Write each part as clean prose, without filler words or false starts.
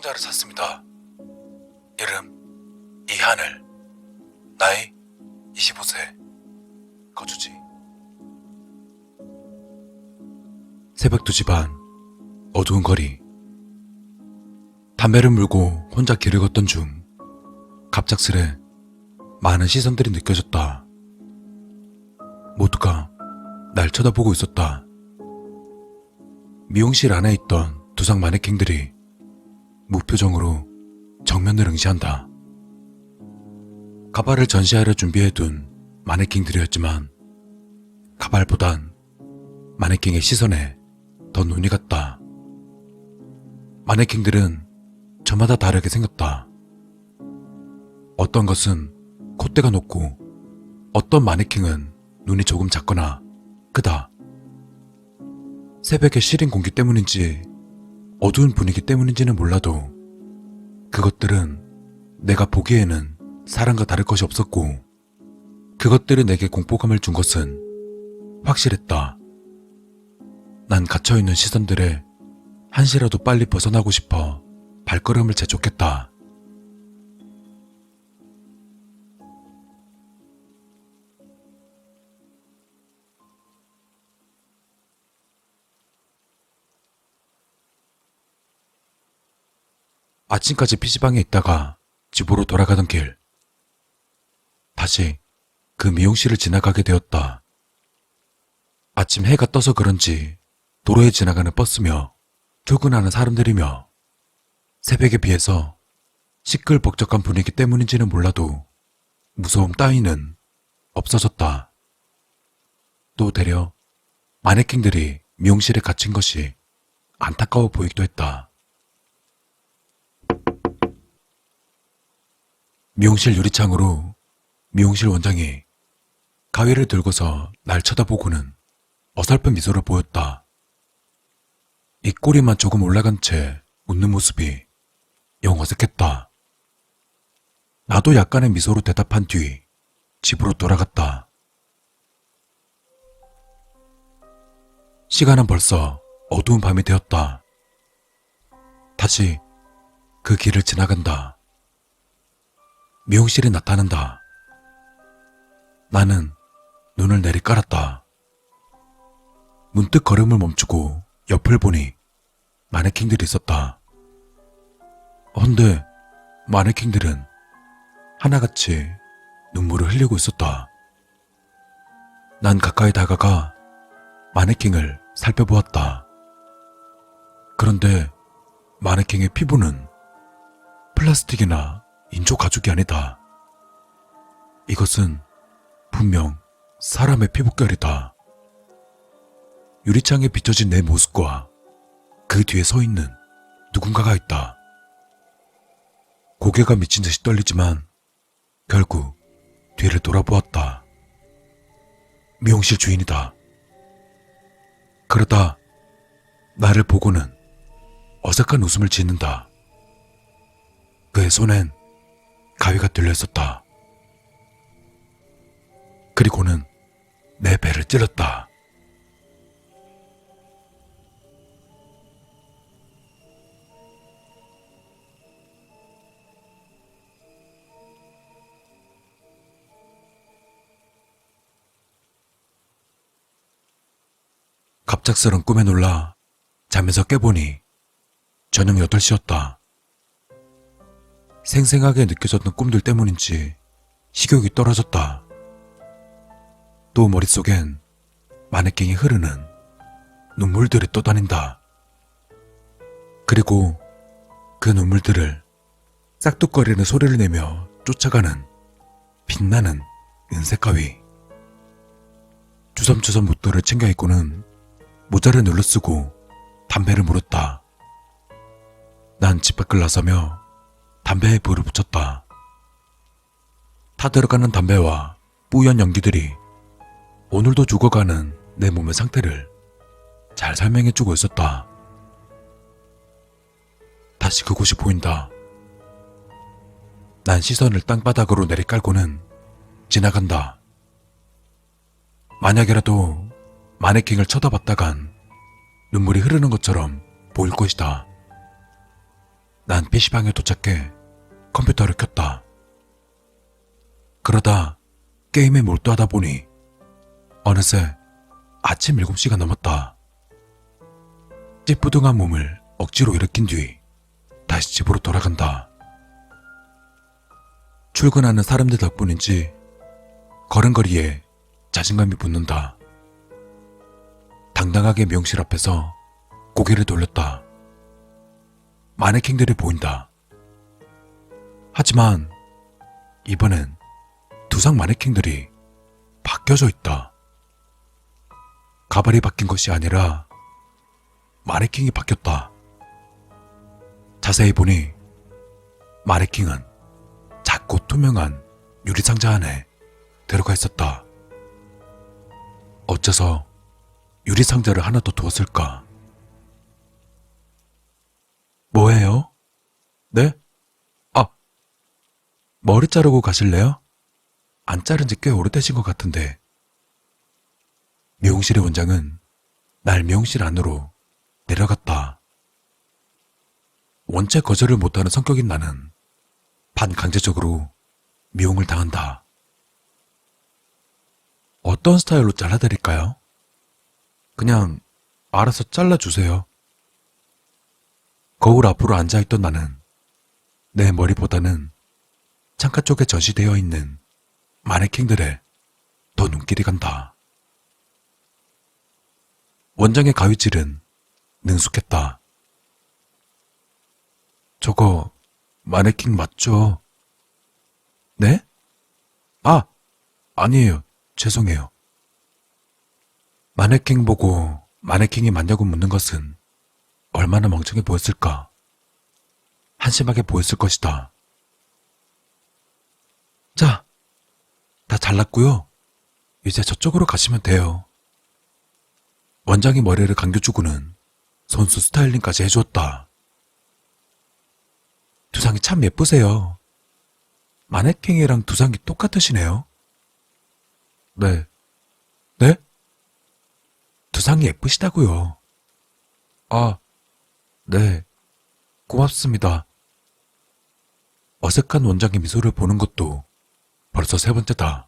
남자를 찾습니다. 이름 이하늘, 나이 25세, 거주지 새벽 2시 반, 어두운 거리. 담배를 물고 혼자 길을 걷던 중 갑작스레 많은 시선들이 느껴졌다. 모두가 날 쳐다보고 있었다. 미용실 안에 있던 두상 마네킹들이 무표정으로 정면을 응시한다. 가발을 전시하려 준비해둔 마네킹들이었지만 가발보단 마네킹의 시선에 더 눈이 갔다. 마네킹들은 저마다 다르게 생겼다. 어떤 것은 콧대가 높고 어떤 마네킹은 눈이 조금 작거나 크다. 새벽의 시린 공기 때문인지 어두운 분위기 때문인지는 몰라도 그것들은 내가 보기에는 사람과 다를 것이 없었고 그것들이 내게 공포감을 준 것은 확실했다. 난 갇혀있는 시선들에 한시라도 빨리 벗어나고 싶어 발걸음을 재촉했다. 아침까지 PC방에 있다가 집으로 돌아가던 길. 다시 그 미용실을 지나가게 되었다. 아침 해가 떠서 그런지 도로에 지나가는 버스며 출근하는 사람들이며 새벽에 비해서 시끌벅적한 분위기 때문인지는 몰라도 무서움 따위는 없어졌다. 또 되려 마네킹들이 미용실에 갇힌 것이 안타까워 보이기도 했다. 미용실 유리창으로 미용실 원장이 가위를 들고서 날 쳐다보고는 어설픈 미소를 보였다. 입꼬리만 조금 올라간 채 웃는 모습이 영 어색했다. 나도 약간의 미소로 대답한 뒤 집으로 돌아갔다. 시간은 벌써 어두운 밤이 되었다. 다시 그 길을 지나간다. 미용실이 나타난다. 나는 눈을 내리깔았다. 문득 걸음을 멈추고 옆을 보니 마네킹들이 있었다. 헌데 마네킹들은 하나같이 눈물을 흘리고 있었다. 난 가까이 다가가 마네킹을 살펴보았다. 그런데 마네킹의 피부는 플라스틱이나 인조 가죽이 아니다. 이것은 분명 사람의 피부결이다. 유리창에 비춰진 내 모습과 그 뒤에 서 있는 누군가가 있다. 고개가 미친 듯이 떨리지만 결국 뒤를 돌아보았다. 미용실 주인이다. 그러다 나를 보고는 어색한 웃음을 짓는다. 그의 손엔 가위가 들려 있었다. 그리고는 내 배를 찔렀다. 갑작스런 꿈에 놀라 잠에서 깨보니 저녁 8시였다. 생생하게 느껴졌던 꿈들 때문인지 식욕이 떨어졌다. 또 머릿속엔 마네킹이 흐르는 눈물들이 떠다닌다. 그리고 그 눈물들을 싹둑거리는 소리를 내며 쫓아가는 빛나는 은색 가위. 주섬주섬 묻도를 챙겨 입고는 모자를 눌러쓰고 담배를 물었다. 난 집 밖을 나서며 담배에 불을 붙였다. 타들어가는 담배와 뿌연 연기들이 오늘도 죽어가는 내 몸의 상태를 잘 설명해주고 있었다. 다시 그곳이 보인다. 난 시선을 땅바닥으로 내리깔고는 지나간다. 만약이라도 마네킹을 쳐다봤다간 눈물이 흐르는 것처럼 보일 것이다. 난 PC방에 도착해 컴퓨터를 켰다. 그러다 게임에 몰두하다 보니 어느새 아침 7시가 넘었다. 찌뿌둥한 몸을 억지로 일으킨 뒤 다시 집으로 돌아간다. 출근하는 사람들 덕분인지 걸음걸이에 자신감이 붙는다. 당당하게 미용실 앞에서 고개를 돌렸다. 마네킹들이 보인다. 하지만 이번엔 두상 마네킹들이 바뀌어져 있다. 가발이 바뀐 것이 아니라 마네킹이 바뀌었다. 자세히 보니 마네킹은 작고 투명한 유리상자 안에 들어가 있었다. 어째서 유리상자를 하나 더 두었을까? 뭐예요? 네? 아, 머리 자르고 가실래요? 안 자른 지 꽤 오래되신 것 같은데. 미용실의 원장은 날 미용실 안으로 내려갔다. 원체 거절을 못하는 성격인 나는 반강제적으로 미용을 당한다. 어떤 스타일로 잘라드릴까요? 그냥 알아서 잘라주세요. 거울 앞으로 앉아있던 나는 내 머리보다는 창가 쪽에 전시되어 있는 마네킹들에 더 눈길이 간다. 원장의 가위질은 능숙했다. 저거 마네킹 맞죠? 네? 아, 아니에요. 죄송해요. 마네킹 보고 마네킹이 맞냐고 묻는 것은 얼마나 멍청해 보였을까? 한심하게 보였을 것이다. 자, 다 잘랐고요. 이제 저쪽으로 가시면 돼요. 원장이 머리를 감겨주고는 손수 스타일링까지 해주었다. 두상이 참 예쁘세요. 마네킹이랑 두상이 똑같으시네요. 네. 네? 두상이 예쁘시다고요. 아, 네. 고맙습니다. 어색한 원장의 미소를 보는 것도 벌써 3번째다.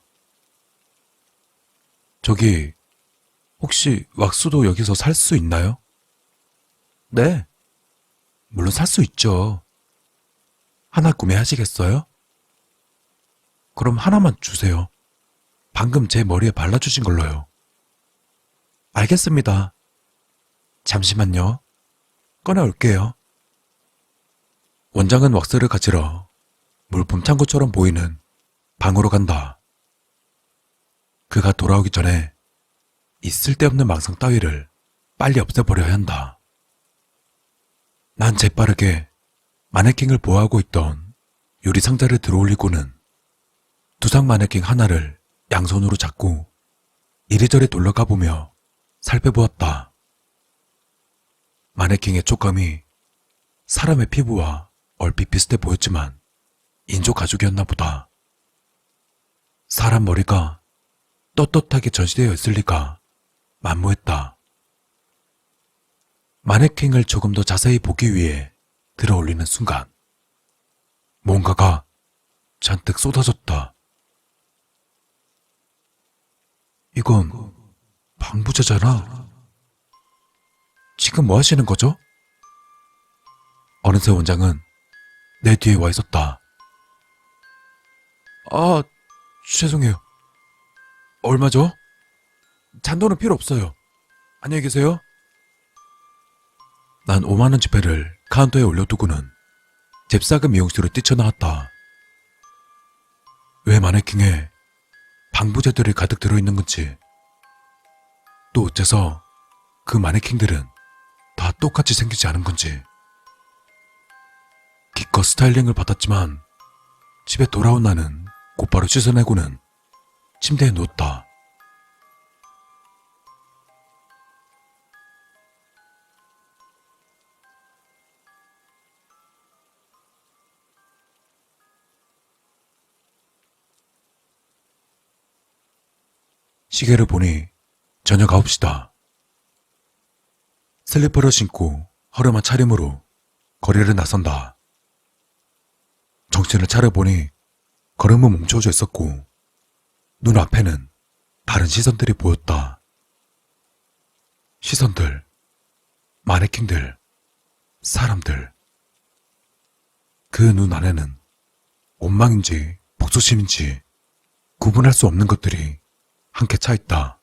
저기, 혹시 왁스도 여기서 살 수 있나요? 네. 물론 살 수 있죠. 하나 구매하시겠어요? 그럼 하나만 주세요. 방금 제 머리에 발라주신 걸로요. 알겠습니다. 잠시만요. 꺼내올게요. 원장은 왁스를 가지러 물품 창고처럼 보이는 방으로 간다. 그가 돌아오기 전에 이 쓸데없는 망상 따위를 빨리 없애버려야 한다. 난 재빠르게 마네킹을 보호하고 있던 유리 상자를 들어올리고는 두상 마네킹 하나를 양손으로 잡고 이리저리 돌려가보며 살펴보았다. 마네킹의 촉감이 사람의 피부와 얼핏 비슷해 보였지만 인조 가죽이었나 보다. 사람 머리가 떳떳하게 전시되어 있을 리가 만무했다. 마네킹을 조금 더 자세히 보기 위해 들어올리는 순간 뭔가가 잔뜩 쏟아졌다. 이건 방부제잖아. 지금 뭐 하시는 거죠? 어느새 원장은 내 뒤에 와 있었다. 아, 죄송해요. 얼마죠? 잔돈은 필요 없어요. 안녕히 계세요. 난 5만원 지폐를 카운터에 올려두고는 잽싸게 미용실로 뛰쳐나왔다. 왜 마네킹에 방부제들이 가득 들어있는 건지, 또 어째서 그 마네킹들은 다 똑같이 생기지 않은 건지. 기껏 스타일링을 받았지만 집에 돌아온 나는 곧바로 씻어내고는 침대에 누웠다. 시계를 보니 저녁 9시다. 슬리퍼를 신고 허름한 차림으로 거리를 나선다. 정신을 차려보니 걸음은 멈춰져 있었고 눈앞에는 다른 시선들이 보였다. 시선들, 마네킹들, 사람들. 그 눈 안에는 원망인지 복수심인지 구분할 수 없는 것들이 함께 차있다.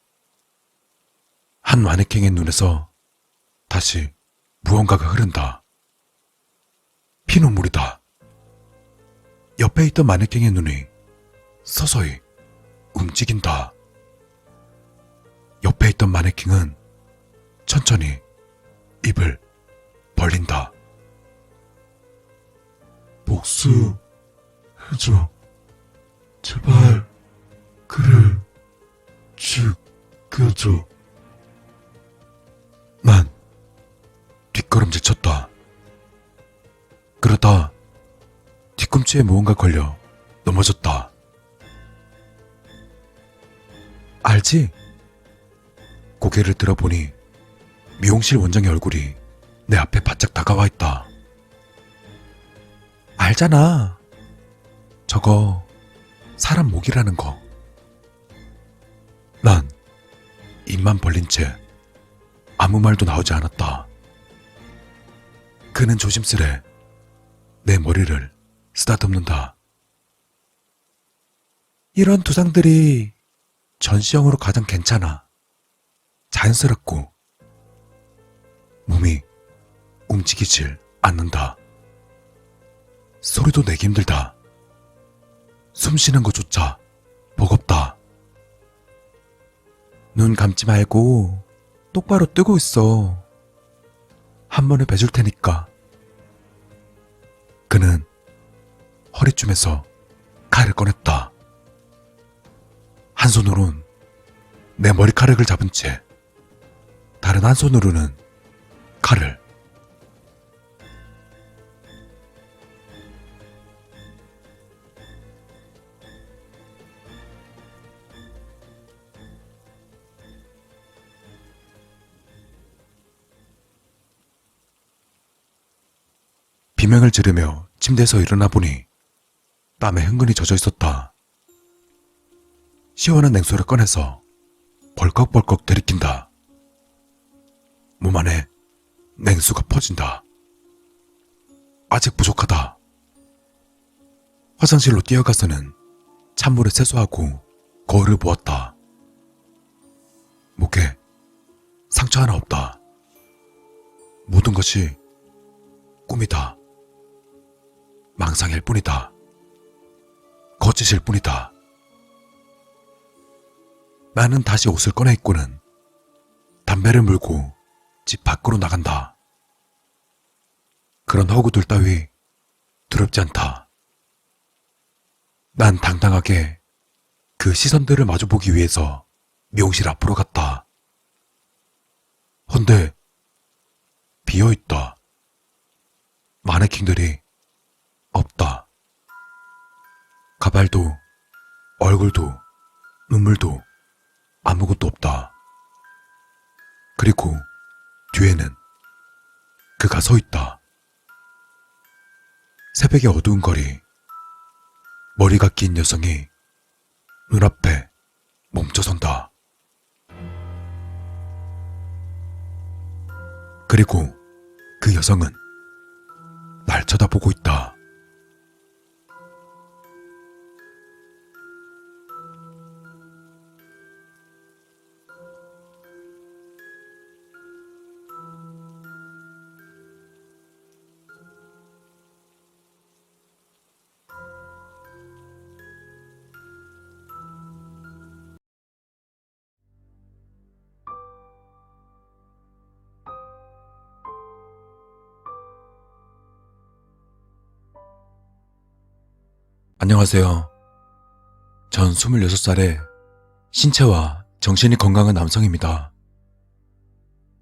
한 마네킹의 눈에서 다시 무언가가 흐른다. 피눈물이다. 옆에 있던 마네킹의 눈이 서서히 움직인다. 옆에 있던 마네킹은 천천히 입을 벌린다. 복수해줘. 제발 그를 죽여줘. 난 뒷걸음질 쳤다. 그러다 뒤꿈치에 무언가 걸려 넘어졌다. 알지? 고개를 들어보니 미용실 원장의 얼굴이 내 앞에 바짝 다가와 있다. 알잖아. 저거 사람 목이라는 거. 난 입만 벌린 채 아무 말도 나오지 않았다. 그는 조심스레 내 머리를 쓰다듬는다. 이런 두상들이 전시형으로 가장 괜찮아. 자연스럽고 몸이 움직이질 않는다. 소리도 내기 힘들다. 숨 쉬는 것조차 버겁다. 눈 감지 말고 똑바로 뜨고 있어. 한 번에 베줄 테니까. 그는 허리춤에서 칼을 꺼냈다. 한 손으론 내 머리카락을 잡은 채 다른 한 손으로는 칼을. 비명을 지르며 침대에서 일어나 보니 땀에 흥건히 젖어 있었다. 시원한 냉수를 꺼내서 벌컥벌컥 들이킨다. 몸 안에 냉수가 퍼진다. 아직 부족하다. 화장실로 뛰어가서는 찬물에 세수하고 거울을 보았다. 목에 상처 하나 없다. 모든 것이 꿈이다. 망상일 뿐이다. 거짓일 뿐이다. 나는 다시 옷을 꺼내 입고는 담배를 물고 집 밖으로 나간다. 그런 허구들 따위 두렵지 않다. 난 당당하게 그 시선들을 마주보기 위해서 미용실 앞으로 갔다. 헌데 비어있다. 마네킹들이 없다. 가발도 얼굴도 눈물도 아무것도 없다. 그리고 뒤에는 그가 서 있다. 새벽의 어두운 거리, 머리가 긴 여성이 눈앞에 멈춰선다. 그리고 그 여성은 날 쳐다보고 있다. 안녕하세요. 전 26살의 신체와 정신이 건강한 남성입니다.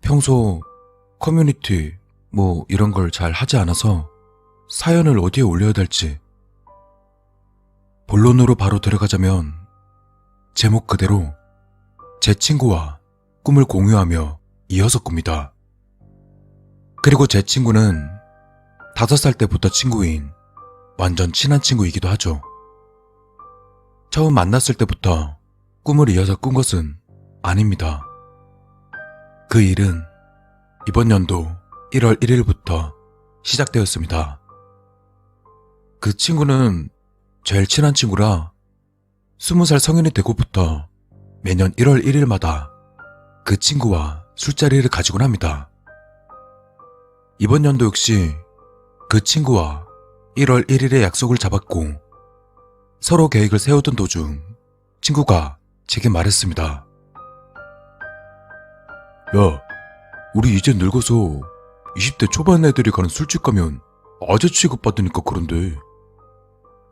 평소 커뮤니티 이런 걸 잘 하지 않아서 사연을 어디에 올려야 될지. 본론으로 바로 들어가자면 제목 그대로 제 친구와 꿈을 공유하며 이어서 꿉니다. 그리고 제 친구는 5살 때부터 친구인 완전 친한 친구이기도 하죠. 처음 만났을 때부터 꿈을 이어서 꾼 것은 아닙니다. 그 일은 이번 연도 1월 1일부터 시작되었습니다. 그 친구는 제일 친한 친구라 20살 성인이 되고부터 매년 1월 1일마다 그 친구와 술자리를 가지곤 합니다. 이번 연도 역시 그 친구와 1월 1일에 약속을 잡았고 서로 계획을 세우던 도중 친구가 제게 말했습니다. 야, 우리 이제 늙어서 20대 초반 애들이 가는 술집 가면 아재 취급받으니까 그런데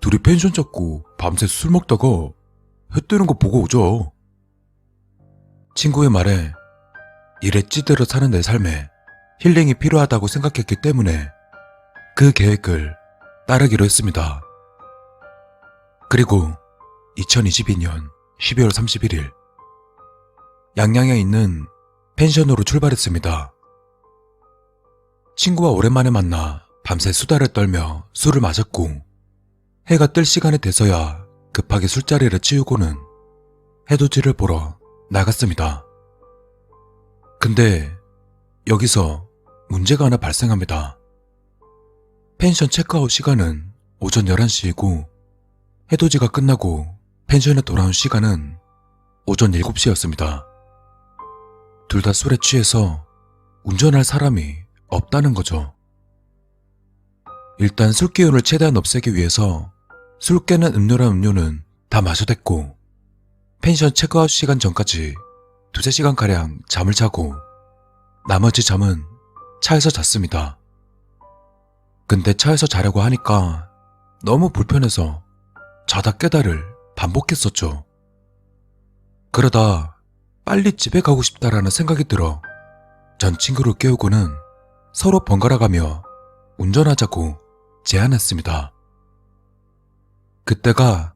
둘이 펜션 잡고 밤새 술 먹다가 해 뜨는 거 보고 오자. 친구의 말에 일에 찌들어 사는 내 삶에 힐링이 필요하다고 생각했기 때문에 그 계획을 따르기로 했습니다. 그리고 2022년 12월 31일 양양에 있는 펜션으로 출발했습니다. 친구와 오랜만에 만나 밤새 수다를 떨며 술을 마셨고 해가 뜰 시간이 돼서야 급하게 술자리를 치우고는 해돋이를 보러 나갔습니다. 근데 여기서 문제가 하나 발생합니다. 펜션 체크아웃 시간은 오전 11시이고 해돋이가 끝나고 펜션에 돌아온 시간은 오전 7시였습니다. 둘 다 술에 취해서 운전할 사람이 없다는 거죠. 일단 술 기운을 최대한 없애기 위해서 술 깨는 음료랑 음료는 다 마셔댔고 펜션 체크아웃 시간 전까지 2~3시간가량 잠을 자고 나머지 잠은 차에서 잤습니다. 근데 차에서 자려고 하니까 너무 불편해서 자다 깨다를 반복했었죠. 그러다 빨리 집에 가고 싶다라는 생각이 들어 전 친구를 깨우고는 서로 번갈아가며 운전하자고 제안했습니다. 그때가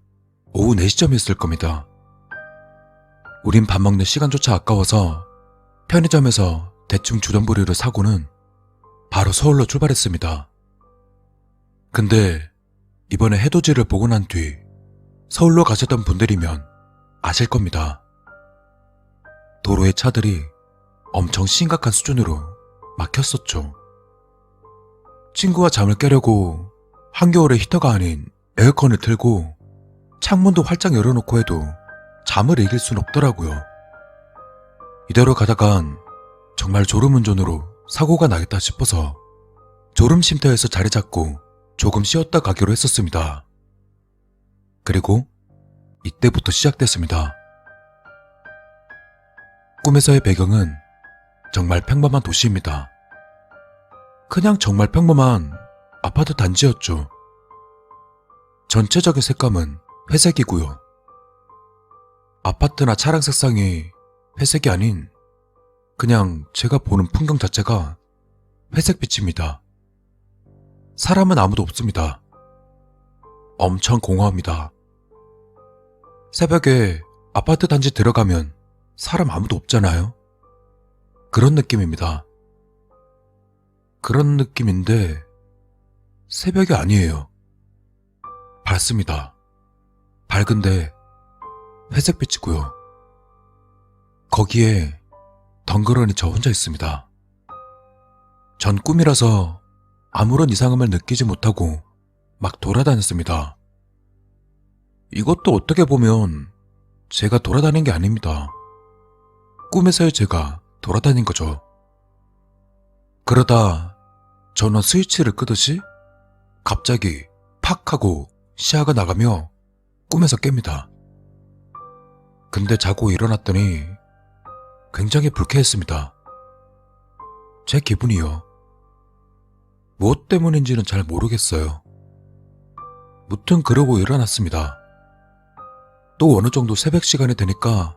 오후 4시쯤이었을 겁니다. 우린 밥 먹는 시간조차 아까워서 편의점에서 대충 주전부리를 사고는 바로 서울로 출발했습니다. 근데 이번에 해돋이를 보고 난 뒤 서울로 가셨던 분들이면 아실 겁니다. 도로에 차들이 엄청 심각한 수준으로 막혔었죠. 친구와 잠을 깨려고 한겨울에 히터가 아닌 에어컨을 틀고 창문도 활짝 열어놓고 해도 잠을 이길 순 없더라고요. 이대로 가다간 정말 졸음운전으로 사고가 나겠다 싶어서 졸음쉼터에서 자리 잡고 조금 쉬었다 가기로 했었습니다. 그리고 이때부터 시작됐습니다. 꿈에서의 배경은 정말 평범한 도시입니다. 그냥 정말 평범한 아파트 단지였죠. 전체적인 색감은 회색이고요. 아파트나 차량 색상이 회색이 아닌 그냥 제가 보는 풍경 자체가 회색빛입니다. 사람은 아무도 없습니다. 엄청 공허합니다. 새벽에 아파트 단지 들어가면 사람 아무도 없잖아요. 그런 느낌입니다. 그런 느낌인데 새벽이 아니에요. 밝습니다. 밝은데 회색빛이고요. 거기에 덩그러니 저 혼자 있습니다. 전 꿈이라서 아무런 이상함을 느끼지 못하고 막 돌아다녔습니다. 이것도 어떻게 보면 제가 돌아다닌 게 아닙니다. 꿈에서의 제가 돌아다닌 거죠. 그러다 전원 스위치를 끄듯이 갑자기 팍 하고 시야가 나가며 꿈에서 깹니다. 근데 자고 일어났더니 굉장히 불쾌했습니다. 제 기분이요. 무엇 때문인지는 잘 모르겠어요. 무튼 그러고 일어났습니다. 또 어느 정도 새벽 시간이 되니까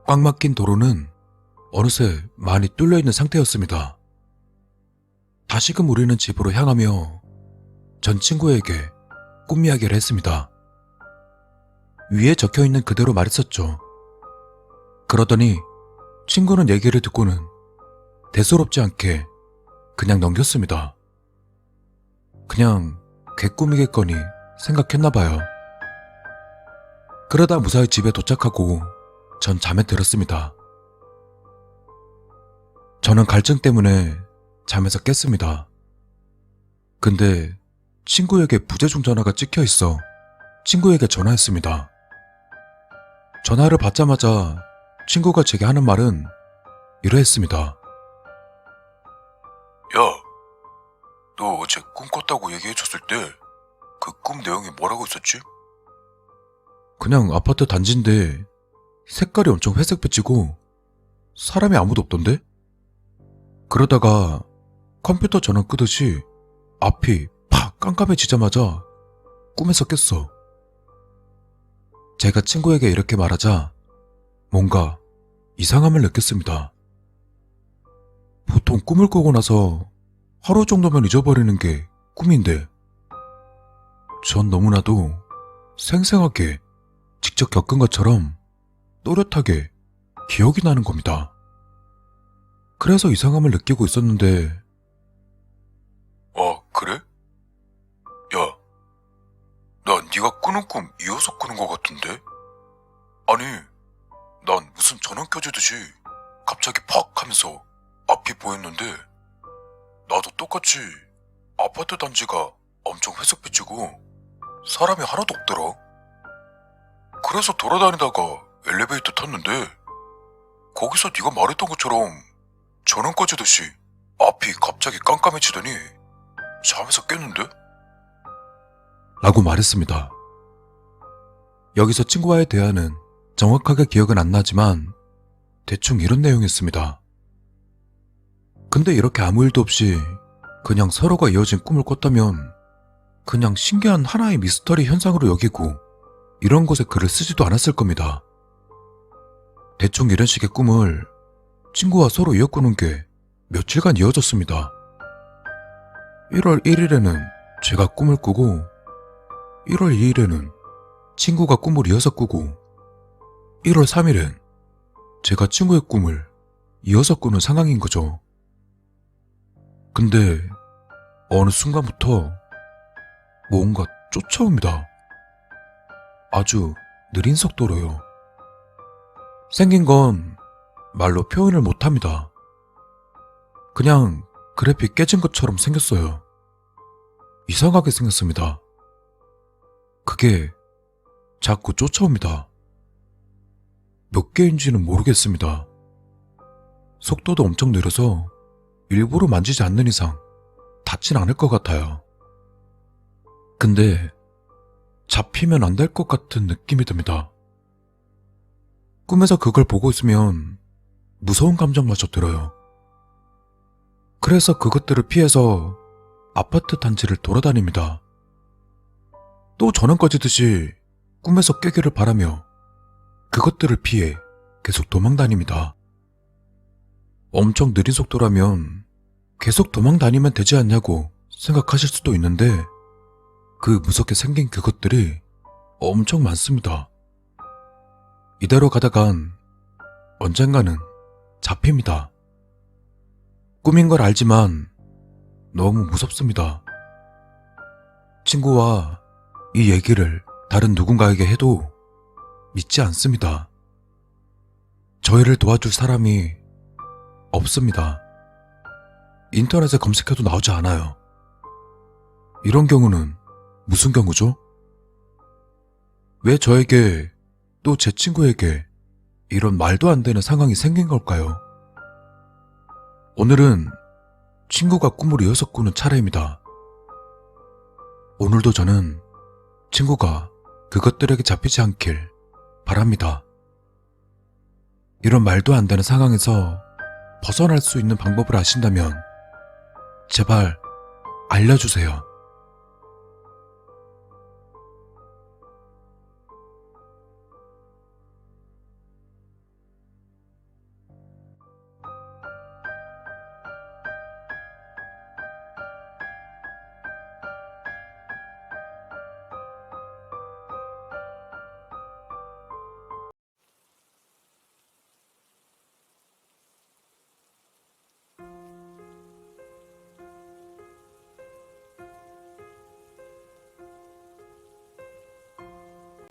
꽉 막힌 도로는 어느새 많이 뚫려있는 상태였습니다. 다시금 우리는 집으로 향하며 전 친구에게 꿈 이야기를 했습니다. 위에 적혀있는 그대로 말했었죠. 그러더니 친구는 얘기를 듣고는 대수롭지 않게 그냥 넘겼습니다. 그냥 개꿈이겠거니 생각했나봐요. 그러다 무사히 집에 도착하고 전 잠에 들었습니다. 저는 갈증 때문에 잠에서 깼습니다. 근데 친구에게 부재중 전화가 찍혀 있어 친구에게 전화했습니다. 전화를 받자마자 친구가 제게 하는 말은 이러했습니다. 야, 너 어제 꿈 꿨다고 얘기해줬을 때 그 꿈 내용이 뭐라고 있었지? 그냥 아파트 단지인데 색깔이 엄청 회색빛이고 사람이 아무도 없던데? 그러다가 컴퓨터 전원 끄듯이 앞이 팍 깜깜해지자마자 꿈에서 깼어. 제가 친구에게 이렇게 말하자 뭔가 이상함을 느꼈습니다. 보통 꿈을 꾸고 나서 하루 정도면 잊어버리는 게 꿈인데 전 너무나도 생생하게 직접 겪은 것처럼 또렷하게 기억이 나는 겁니다. 그래서 이상함을 느끼고 있었는데 아, 그래? 야, 나 네가 꾸는 꿈 이어서 꾸는 것 같은데? 아니, 난 무슨 전원 켜지듯이 갑자기 팍 하면서 앞이 보였는데 나도 똑같이 아파트 단지가 엄청 회색빛이고 사람이 하나도 없더라. 그래서 돌아다니다가 엘리베이터 탔는데 거기서 네가 말했던 것처럼 전원 꺼지듯이 앞이 갑자기 깜깜해지더니 잠에서 깼는데? 라고 말했습니다. 여기서 친구와의 대화는 정확하게 기억은 안 나지만 대충 이런 내용이었습니다. 근데 이렇게 아무 일도 없이 그냥 서로가 이어진 꿈을 꿨다면 그냥 신기한 하나의 미스터리 현상으로 여기고 이런 곳에 글을 쓰지도 않았을 겁니다. 대충 이런 식의 꿈을 친구와 서로 이어꾸는 게 며칠간 이어졌습니다. 1월 1일에는 제가 꿈을 꾸고 1월 2일에는 친구가 꿈을 이어서 꾸고 1월 3일엔 제가 친구의 꿈을 이어서 꾸는 상황인 거죠. 근데 어느 순간부터 뭔가 쫓아옵니다. 아주 느린 속도로요. 생긴 건 말로 표현을 못합니다. 그냥 그래픽 깨진 것처럼 생겼어요. 이상하게 생겼습니다. 그게 자꾸 쫓아옵니다. 몇 개인지는 모르겠습니다. 속도도 엄청 느려서 일부러 만지지 않는 이상 닿진 않을 것 같아요. 근데 잡히면 안 될 것 같은 느낌이 듭니다. 꿈에서 그걸 보고 있으면 무서운 감정마저 들어요. 그래서 그것들을 피해서 아파트 단지를 돌아다닙니다. 또 전원 꺼지듯이 꿈에서 깨기를 바라며 그것들을 피해 계속 도망다닙니다. 엄청 느린 속도라면 계속 도망다니면 되지 않냐고 생각하실 수도 있는데 그 무섭게 생긴 그것들이 엄청 많습니다. 이대로 가다간 언젠가는 잡힙니다. 꿈인 걸 알지만 너무 무섭습니다. 친구와 이 얘기를 다른 누군가에게 해도 믿지 않습니다. 저희를 도와줄 사람이 없습니다. 인터넷에 검색해도 나오지 않아요. 이런 경우는 무슨 경우죠? 왜 저에게 또 제 친구에게 이런 말도 안 되는 상황이 생긴 걸까요? 오늘은 친구가 꿈을 이어서 꾸는 차례입니다. 오늘도 저는 친구가 그것들에게 잡히지 않길 바랍니다. 이런 말도 안 되는 상황에서 벗어날 수 있는 방법을 아신다면 제발 알려주세요.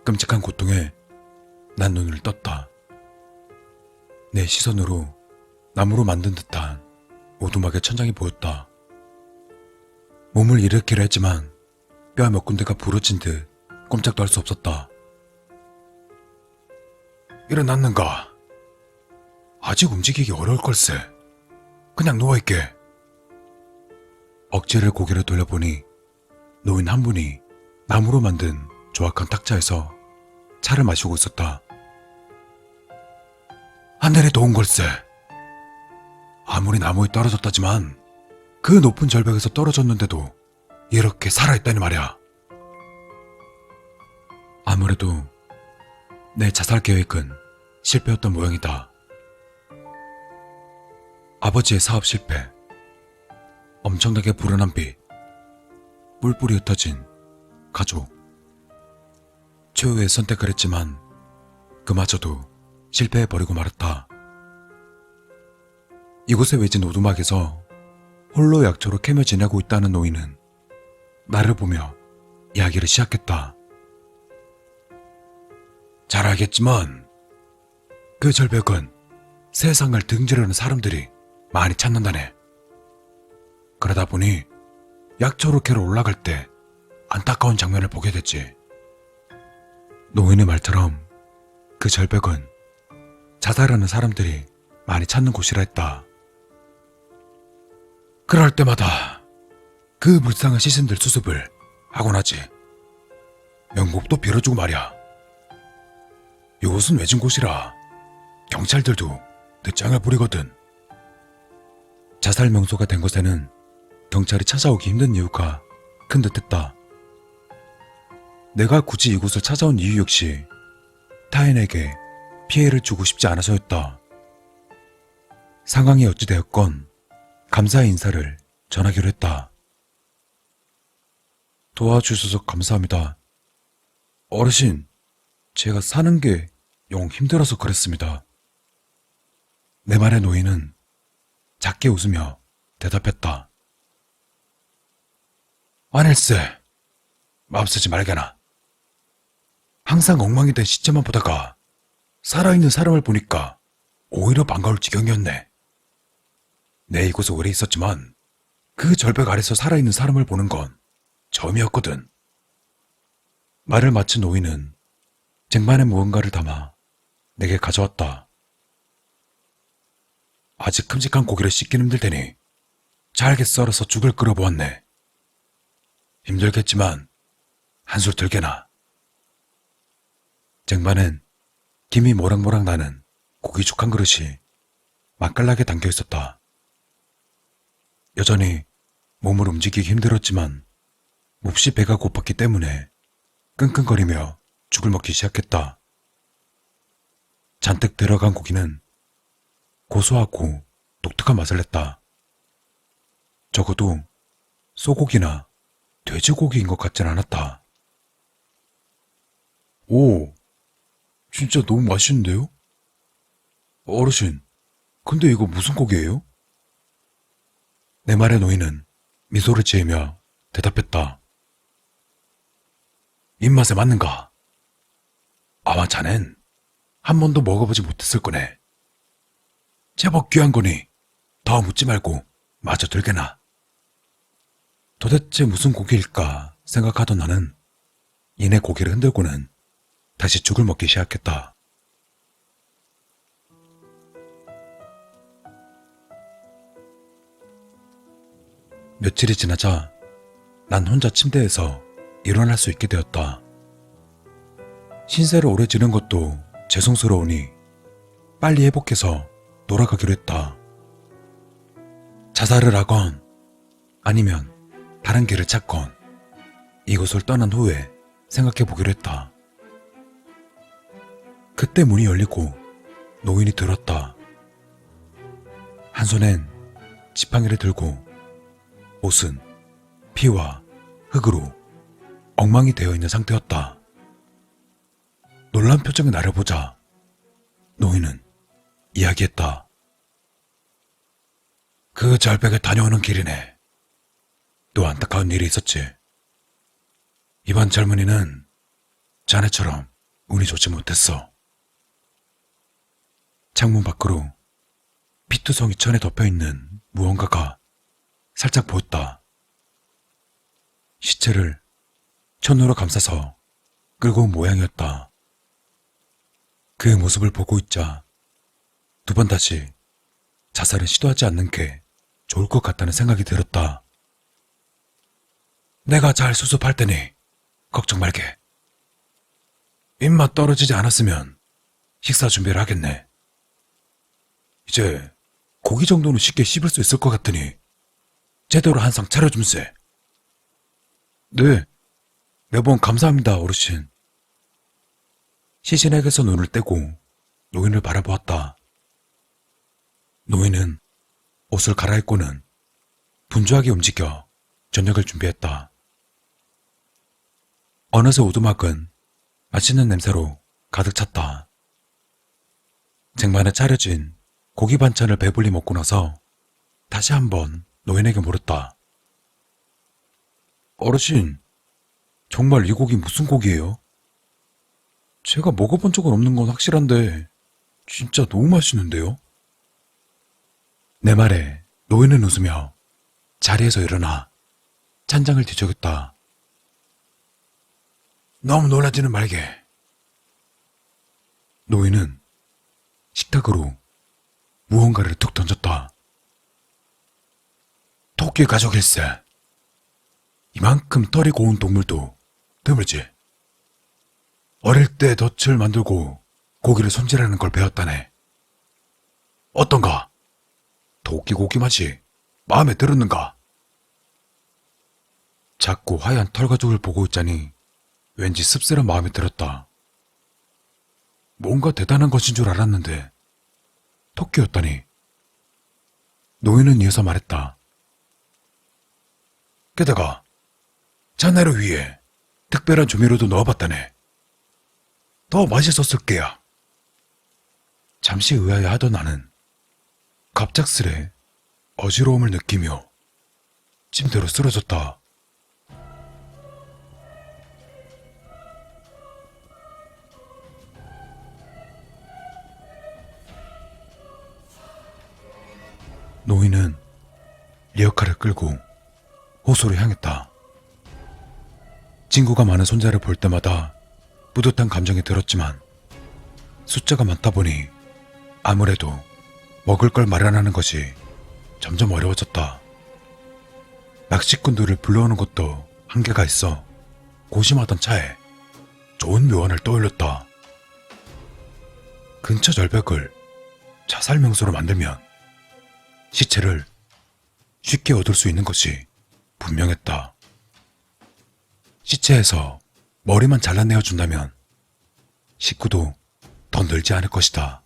끔찍한 고통에 난 눈을 떴다. 내 시선으로 나무로 만든 듯한 오두막의 천장이 보였다. 몸을 일으키려 했지만 뼈 몇 군데가 부러진 듯 꼼짝도 할 수 없었다. 일어났는가? 아직 움직이기 어려울 걸세. 그냥 누워있게. 억지를 고개를 돌려보니 노인 한 분이 나무로 만든 조악한 탁자에서 차를 마시고 있었다. 하늘이 더운 걸세. 아무리 나무에 떨어졌다지만 그 높은 절벽에서 떨어졌는데도 이렇게 살아있다니 말이야. 아무래도 내 자살 계획은 실패였던 모양이다. 아버지의 사업 실패, 엄청나게 불어난 빚, 뿔뿔이 흩어진 가족. 최후의 선택을 했지만 그마저도 실패해버리고 말았다. 이곳에 외진 오두막에서 홀로 약초로 캐며 지내고 있다는 노인은 나를 보며 이야기를 시작했다. 잘 알겠지만 그 절벽은 세상을 등지르는 사람들이 많이 찾는다네. 그러다 보니 약초로 캐러 올라갈 때 안타까운 장면을 보게 됐지. 노인의 말처럼 그 절벽은 자살하는 사람들이 많이 찾는 곳이라 했다. 그럴 때마다 그 불쌍한 시신들 수습을 하곤 하지. 명복도 빌어주고 말이야. 이곳은 외진 곳이라 경찰들도 늦장을 부리거든. 자살 명소가 된 곳에는 경찰이 찾아오기 힘든 이유가 큰 듯했다. 내가 굳이 이곳을 찾아온 이유 역시 타인에게 피해를 주고 싶지 않아서였다. 상황이 어찌되었건 감사의 인사를 전하기로 했다. 도와주셔서 감사합니다. 어르신, 제가 사는 게 영 힘들어서 그랬습니다. 내 말에 노인은 작게 웃으며 대답했다. 아닐세, 마음 쓰지 말게나. 항상 엉망이 된 시체만 보다가 살아있는 사람을 보니까 오히려 반가울 지경이었네. 내 이곳에 오래 있었지만 그 절벽 아래서 살아있는 사람을 보는 건 처음이었거든. 말을 마친 노인은 쟁반에 무언가를 담아 내게 가져왔다. 아직 큼직한 고기를 씻긴 힘들 테니 잘게 썰어서 죽을 끓여보았네. 힘들겠지만 한술 들게나. 쟁반엔 김이 모락모락 나는 고기죽 한 그릇이 맛깔나게 담겨 있었다. 여전히 몸을 움직이기 힘들었지만 몹시 배가 고팠기 때문에 끙끙거리며 죽을 먹기 시작했다. 잔뜩 들어간 고기는 고소하고 독특한 맛을 냈다. 적어도 소고기나 돼지고기인 것 같진 않았다. 오, 진짜 너무 맛있는데요? 어르신, 근데 이거 무슨 고기예요? 내 말에 노인은 미소를 지으며 대답했다. 입맛에 맞는가? 아마 자넨 한 번도 먹어보지 못했을 거네. 제법 귀한 거니 더 묻지 말고 마저 들게나. 도대체 무슨 고기일까 생각하던 나는 이내 고기를 흔들고는 다시 죽을 먹기 시작했다. 며칠이 지나자 난 혼자 침대에서 일어날 수 있게 되었다. 신세를 오래 지는 것도 죄송스러우니 빨리 회복해서 돌아가기로 했다. 자살을 하건 아니면 다른 길을 찾건 이곳을 떠난 후에 생각해 보기로 했다. 그때 문이 열리고 노인이 들었다. 한 손엔 지팡이를 들고 옷은 피와 흙으로 엉망이 되어 있는 상태였다. 놀란 표정의 나를 보자 노인은 이야기했다. 그 절벽에 다녀오는 길이네. 또 안타까운 일이 있었지. 이번 젊은이는 자네처럼 운이 좋지 못했어. 창문 밖으로 피투성이 천에 덮여있는 무언가가 살짝 보였다. 시체를 천으로 감싸서 끌고 온 모양이었다. 그 모습을 보고 있자 2번 다시 자살을 시도하지 않는 게 좋을 것 같다는 생각이 들었다. 내가 잘 수습할 테니 걱정 말게. 입맛 떨어지지 않았으면 식사 준비를 하겠네. 이제 고기 정도는 쉽게 씹을 수 있을 것 같으니 제대로 한 상 차려줌세. 네, 매번 감사합니다, 어르신. 시신에게서 눈을 떼고 노인을 바라보았다. 노인은 옷을 갈아입고는 분주하게 움직여 저녁을 준비했다. 어느새 오두막은 맛있는 냄새로 가득 찼다. 쟁반에 차려진 고기 반찬을 배불리 먹고 나서 다시 한번 노인에게 물었다. 어르신, 정말 이 고기 무슨 고기예요? 제가 먹어본 적은 없는 건 확실한데 진짜 너무 맛있는데요? 내 말에 노인은 웃으며 자리에서 일어나 찬장을 뒤적였다. 너무 놀라지는 말게. 노인은 식탁으로 무언가를 툭 던졌다. 토끼 가족일세. 이만큼 털이 고운 동물도 드물지. 어릴 때 덫을 만들고 고기를 손질하는 걸 배웠다네. 어떤가? 토끼 고기 맛이 마음에 들었는가? 작고 하얀 털가죽을 보고 있자니 왠지 씁쓸한 마음이 들었다. 뭔가 대단한 것인 줄 알았는데 토끼였다니. 노인은 이어서 말했다. 게다가 자네를 위해 특별한 조미료도 넣어봤다네. 더 맛있었을 게야. 잠시 의아해하던 나는 갑작스레 어지러움을 느끼며 침대로 쓰러졌다. 노인은 리어카를 끌고 호수로 향했다. 친구가 많은 손자를 볼 때마다 뿌듯한 감정이 들었지만 숫자가 많다 보니 아무래도 먹을 걸 마련하는 것이 점점 어려워졌다. 낚시꾼들을 불러오는 것도 한계가 있어 고심하던 차에 좋은 묘안을 떠올렸다. 근처 절벽을 자살 명소로 만들면 시체를 쉽게 얻을 수 있는 것이 분명했다. 시체에서 머리만 잘라내어 준다면 식구도 더 늘지 않을 것이다.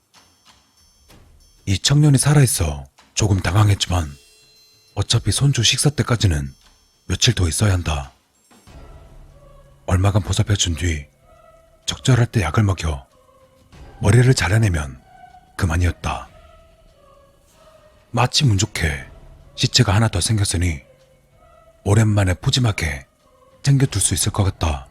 이 청년이 살아있어 조금 당황했지만 어차피 손주 식사 때까지는 며칠 더 있어야 한다. 얼마간 보살펴준 뒤 적절할 때 약을 먹여 머리를 잘라내면 그만이었다. 마침 운 좋게 시체가 하나 더 생겼으니 오랜만에 푸짐하게 챙겨둘 수 있을 것 같다.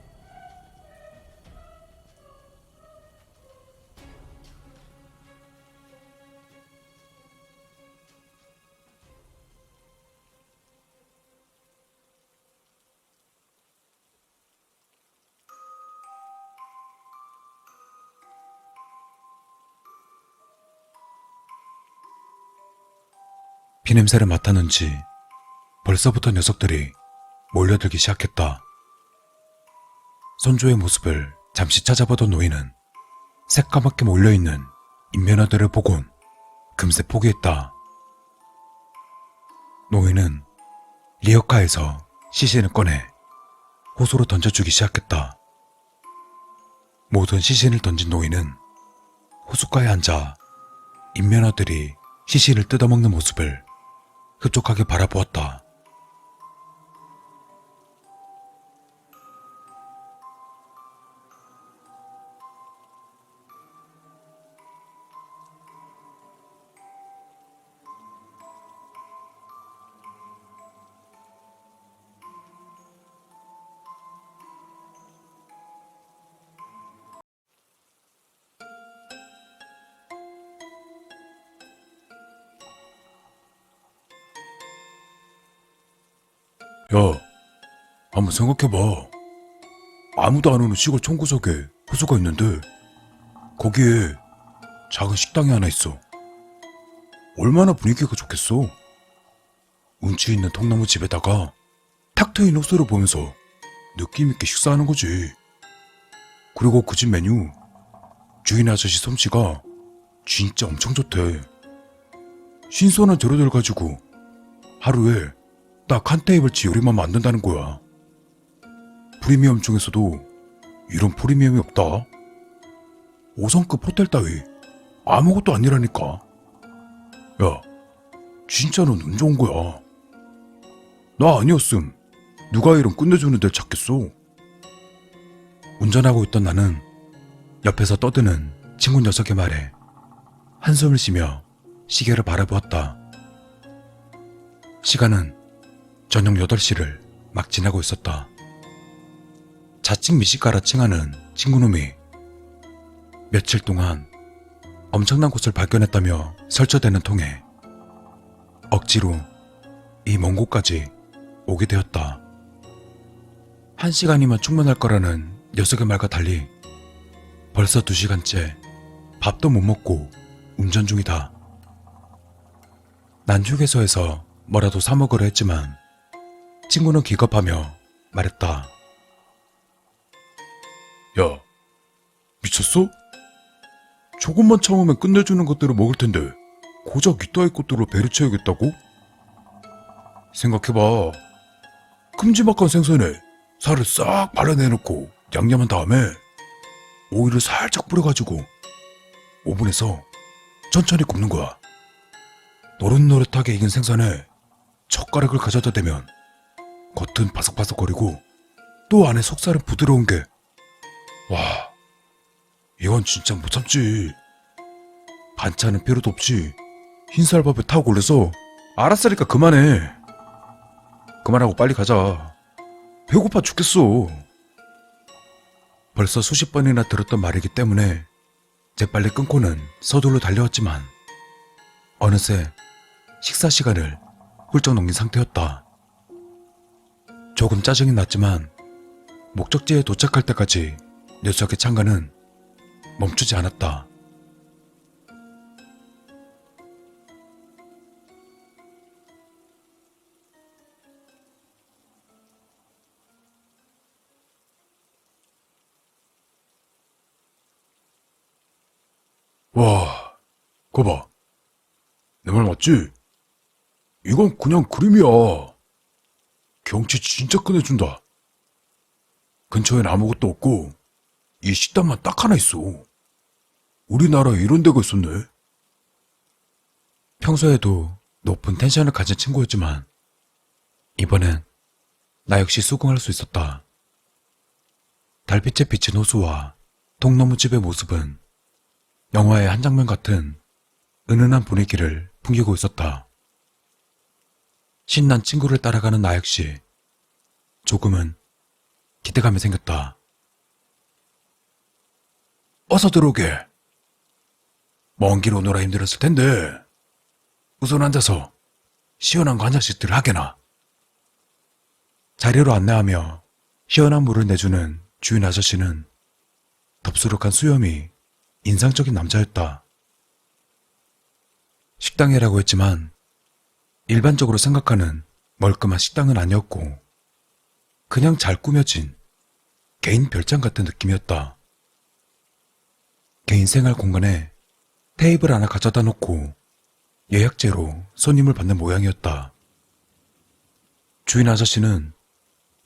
피냄새를 맡았는지 벌써부터 녀석들이 몰려들기 시작했다. 손주의 모습을 잠시 찾아보던 노인은 새까맣게 몰려있는 인면허들을 보곤 금세 포기했다. 노인은 리어카에서 시신을 꺼내 호수로 던져주기 시작했다. 모든 시신을 던진 노인은 호숫가에 앉아 인면허들이 시신을 뜯어먹는 모습을 흡족하게 바라보았다. 야, 한번 생각해봐. 아무도 안 오는 시골 촌구석에 호수가 있는데 거기에 작은 식당이 하나 있어. 얼마나 분위기가 좋겠어. 운치 있는 통나무 집에다가 탁 트인 호수를 보면서 느낌 있게 식사하는 거지. 그리고 그 집 메뉴 주인 아저씨 솜씨가 진짜 엄청 좋대. 신선한 재료들 가지고 하루에 딱 한 테이블치 요리만 만든다는 거야. 프리미엄 중에서도 이런 프리미엄이 없다. 5성급 호텔 따위 아무것도 아니라니까. 야, 진짜 넌 운 좋은 거야. 나 아니었음 누가 이런 끝내주는 데를 찾겠어. 운전하고 있던 나는 옆에서 떠드는 친구 녀석의 말에 한숨을 쉬며 시계를 바라보았다. 시간은 저녁 8시를 막 지나고 있었다. 자칭 미식가라 칭하는 친구놈이 며칠 동안 엄청난 곳을 발견했다며 설쳐대는 통에 억지로 이 먼 곳까지 오게 되었다. 1시간이면 충분할 거라는 녀석의 말과 달리 벌써 2시간째 밥도 못 먹고 운전 중이다. 난 휴게소에서 뭐라도 사 먹으려 했지만 친구는 기겁하며 말했다. 야, 미쳤어? 조금만 참으면 끝내주는 것들을 먹을 텐데 고작 이따위 것들로 배를 채우겠다고? 생각해봐. 큼지막한 생선에 살을 싹 발라내놓고 양념한 다음에 오일을 살짝 뿌려가지고 오븐에서 천천히 굽는 거야. 노릇노릇하게 익은 생선에 젓가락을 가져다 대면 겉은 바삭바삭거리고 또 안에 속살은 부드러운 게, 와, 이건 진짜 못 참지. 반찬은 필요도 없이 흰쌀밥에 타고 올려서 알았으니까 그만해. 그만하고 빨리 가자. 배고파 죽겠어. 벌써 수십 번이나 들었던 말이기 때문에 재빨리 끊고는 서둘러 달려왔지만 어느새 식사 시간을 훌쩍 넘긴 상태였다. 조금 짜증이 났지만 목적지에 도착할 때까지 녀석의 창가는 멈추지 않았다. 와, 거 봐. 내 말 맞지? 이건 그냥 그림이야. 경치 진짜 끝내준다. 근처엔 아무것도 없고 이 식당만 딱 하나 있어. 우리나라에 이런 데가 있었네. 평소에도 높은 텐션을 가진 친구였지만 이번엔 나 역시 수긍할 수 있었다. 달빛에 비친 호수와 통나무집의 모습은 영화의 한 장면 같은 은은한 분위기를 풍기고 있었다. 신난 친구를 따라가는 나 역시 조금은 기대감이 생겼다. 어서 들어오게. 먼 길 오느라 힘들었을 텐데 우선 앉아서 시원한 거 한 잔씩들 하게나. 자리로 안내하며 시원한 물을 내주는 주인 아저씨는 덥수룩한 수염이 인상적인 남자였다. 식당이라고 했지만 일반적으로 생각하는 멀끔한 식당은 아니었고 그냥 잘 꾸며진 개인 별장 같은 느낌이었다. 개인 생활 공간에 테이블 하나 가져다 놓고 예약제로 손님을 받는 모양이었다. 주인 아저씨는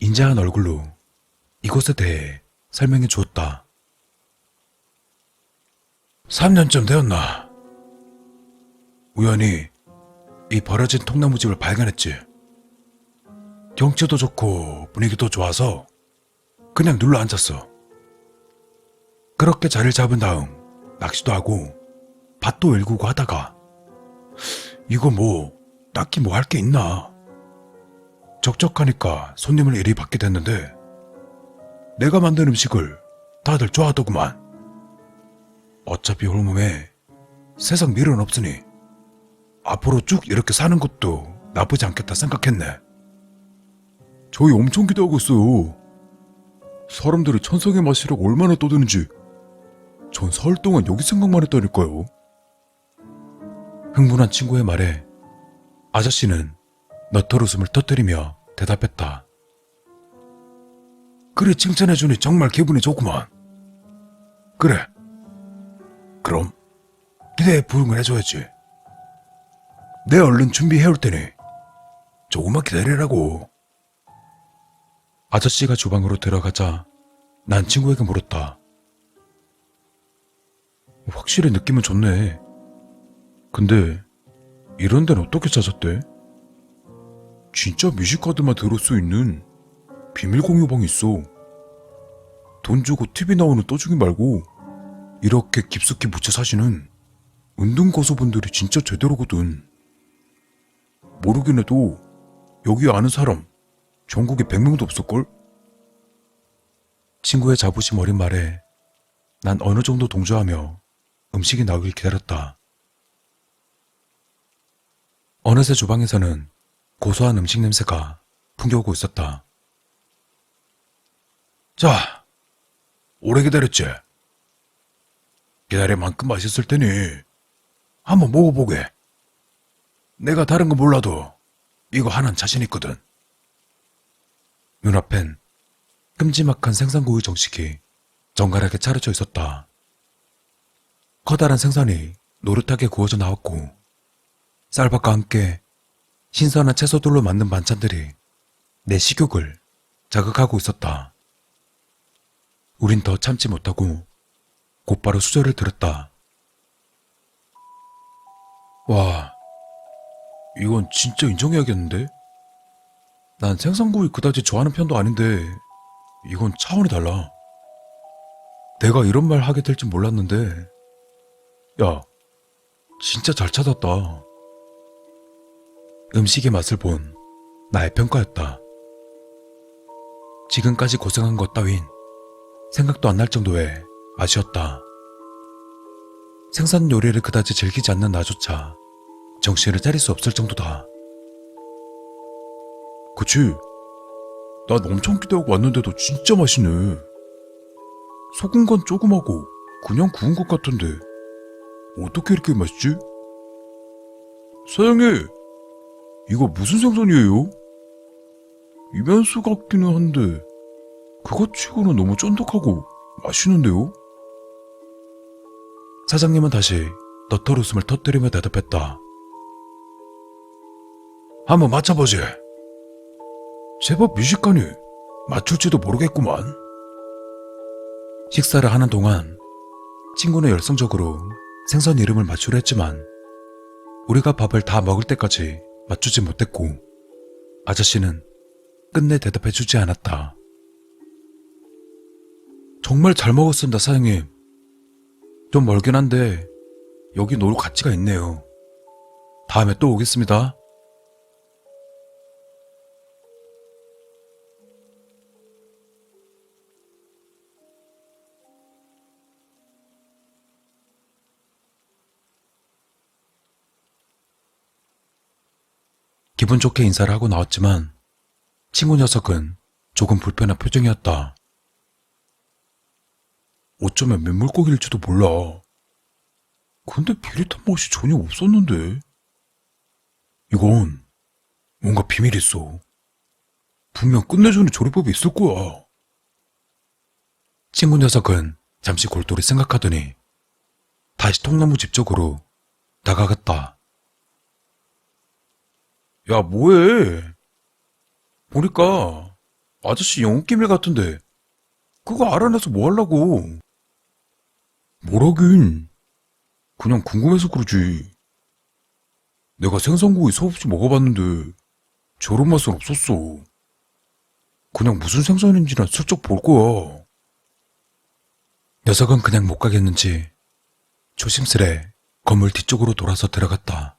인자한 얼굴로 이곳에 대해 설명해 주었다. 3년쯤 되었나. 우연히 이 버려진 통나무집을 발견했지. 경치도 좋고 분위기도 좋아서 그냥 눌러 앉았어. 그렇게 자리를 잡은 다음 낚시도 하고 밭도 일구고 하다가 이거 뭐 딱히 뭐 할 게 있나. 적적하니까 손님을 이리 받게 됐는데 내가 만든 음식을 다들 좋아하더구만. 어차피 홀몸에 세상 미련 없으니 앞으로 쭉 이렇게 사는 것도 나쁘지 않겠다 생각했네. 저희 엄청 기대하고 있어요. 사람들이 천상의 맛이라고 얼마나 떠드는지 전 사흘 동안 여기 생각만 했다니까요. 흥분한 친구의 말에 아저씨는 너털 웃음을 터뜨리며 대답했다. 그래, 칭찬해주니 정말 기분이 좋구만. 그래. 그럼 기대에 부응을 해줘야지. 내 얼른 준비해올 테니 조금만 기다리라고. 아저씨가 주방으로 들어가자 난 친구에게 물었다. 확실히 느낌은 좋네. 근데 이런 데는 어떻게 찾았대? 진짜 뮤직카드만 들을 수 있는 비밀 공유방이 있어. 돈 주고 TV 나오는 떠주기 말고 이렇게 깊숙이 묻혀 사시는 은둔고수분들이 진짜 제대로거든. 모르긴 해도 여기 아는 사람 전국에 100명도 없을걸? 친구의 자부심 어린 말에 난 어느 정도 동조하며 음식이 나오길 기다렸다. 어느새 주방에서는 고소한 음식 냄새가 풍겨오고 있었다. 자, 오래 기다렸지? 기다릴 만큼 맛있을 테니 한번 먹어보게. 내가 다른 건 몰라도 이거 하나는 자신 있거든. 눈앞엔 큼지막한 생선구이 정식이 정갈하게 차려져 있었다. 커다란 생선이 노릇하게 구워져 나왔고 쌀밥과 함께 신선한 채소들로 만든 반찬들이 내 식욕을 자극하고 있었다. 우린 더 참지 못하고 곧바로 수저를 들었다. 와, 이건 진짜 인정해야겠는데? 난 생선구이 그다지 좋아하는 편도 아닌데 이건 차원이 달라. 내가 이런 말 하게 될 줄 몰랐는데 야, 진짜 잘 찾았다. 음식의 맛을 본 나의 평가였다. 지금까지 고생한 것 따윈 생각도 안 날 정도의 맛이었다. 생선 요리를 그다지 즐기지 않는 나조차 정신을 차릴 수 없을 정도다. 그치? 난 엄청 기대하고 왔는데도 진짜 맛있네. 소금 간 조금하고 그냥 구운 것 같은데 어떻게 이렇게 맛있지? 사장님, 이거 무슨 생선이에요? 이면수 같기는 한데 그것 치고는 너무 쫀득하고 맛있는데요? 사장님은 다시 너털 웃음을 터뜨리며 대답했다. 한번 맞춰보지. 제법 미식가니 맞출지도 모르겠구만. 식사를 하는 동안 친구는 열성적으로 생선 이름을 맞추려 했지만 우리가 밥을 다 먹을 때까지 맞추지 못했고 아저씨는 끝내 대답해주지 않았다. 정말 잘 먹었습니다, 사장님. 좀 멀긴 한데 여기 놀 가치가 있네요. 다음에 또 오겠습니다. 기분 좋게 인사를 하고 나왔지만 친구 녀석은 조금 불편한 표정이었다. 어쩌면 민물고기일지도 몰라. 근데 비릿한 맛이 전혀 없었는데. 이건 뭔가 비밀이 있어. 분명 끝내주는 조리법이 있을 거야. 친구 녀석은 잠시 골똘히 생각하더니 다시 통나무 집 쪽으로 다가갔다. 야, 뭐해? 보니까 아저씨 영웅기밀 같은데 그거 알아내서 뭐 하려고? 뭐라긴. 그냥 궁금해서 그러지. 내가 생선구이 수없이 먹어봤는데 저런 맛은 없었어. 그냥 무슨 생선인지는 슬쩍 볼 거야. 녀석은 그냥 못 가겠는지 조심스레 건물 뒤쪽으로 돌아서 들어갔다.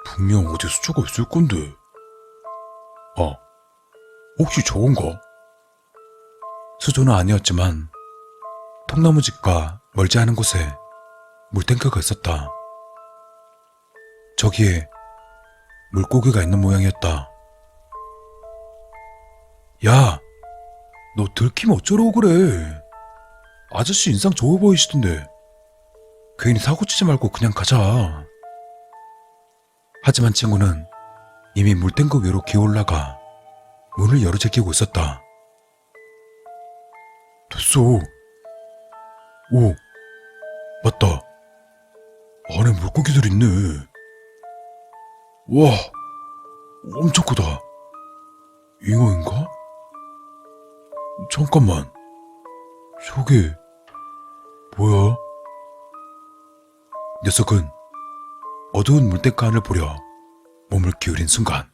분명 어디 수초가 있을 건데. 아, 혹시 저건가? 수조는 아니었지만 통나무집과 멀지 않은 곳에 물탱크가 있었다. 저기에 물고기가 있는 모양이었다. 야, 너 들키면 어쩌라고 그래. 아저씨 인상 좋아 보이시던데. 괜히 사고치지 말고 그냥 가자. 하지만 친구는 이미 물탱크 위로 기어올라가 문을 열어제끼고 있었다. 됐어. 오, 맞다. 안에 물고기들 있네. 와, 엄청 크다. 잉어인가? 잠깐만. 저게 뭐야? 녀석은 어두운 물탱크 안을 보려 몸을 기울인 순간